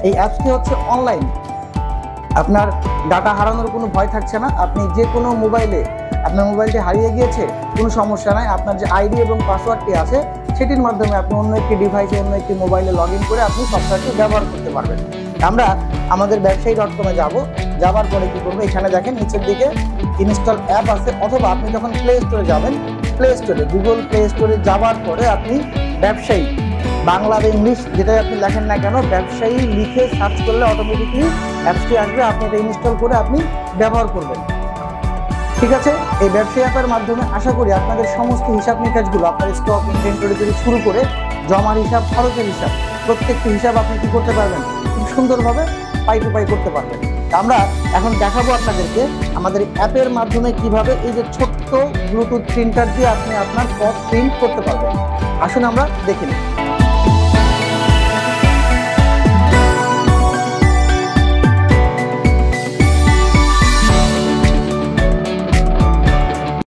এই অ্যাপসটি হচ্ছে অনলাইন, আপনার ডাটা হারানোর কোনো ভয় থাকছে না। আপনি যে কোনো মোবাইলে, আপনার মোবাইলটি হারিয়ে গিয়েছে কোনো সমস্যা নাই, আপনার যে আইডি এবং পাসওয়ার্ডটি আছে সেটির মাধ্যমে আপনি অন্য একটি ডিভাইসে, অন্য একটি মোবাইলে লগ ইন করে আপনি সফটওয়্যারটি ব্যবহার করতে পারবেন। আমরা আমাদের ব্যবসায়ী.com যাবার পরে কি করবো, এখানে দেখেন নিচের দিকে ইনস্টল অ্যাপ আছে, অথবা আপনি যখন প্লে স্টোরে যাবেন, প্লে স্টোরে, গুগল প্লে স্টোরে যাওয়ার পরে আপনি ব্যবসায়ী, বাংলা বা ইংলিশ যেটাই আপনি লেখেন না কেন, ব্যবসায়ী লিখে সার্চ করলে অটোমেটিকলি অ্যাপসটি আসবে, আপনি এটা ইনস্টল করে আপনি ব্যবহার করবেন। ঠিক আছে, এই ব্যবসায়ী অ্যাপের মাধ্যমে আশা করি আপনাদের সমস্ত হিসাব নিকাশগুলো, আপনার স্টক ইনভেন্টরি থেকে শুরু করে জমার হিসাব, খরচের হিসাব, প্রত্যেকটি হিসাব আপনি কি করতে পারবেন, খুব সুন্দরভাবে পাই টু পাই করতে পারবেন। আমরা এখন দেখাবো আপনাদেরকে আমাদের অ্যাপের মাধ্যমে কিভাবে এই যে ছোট্ট ব্লুটুথ প্রিন্টার দিয়ে আপনি আপনার পথ প্রিন্ট করতে পারবেন। আসুন আমরা দেখে নিই।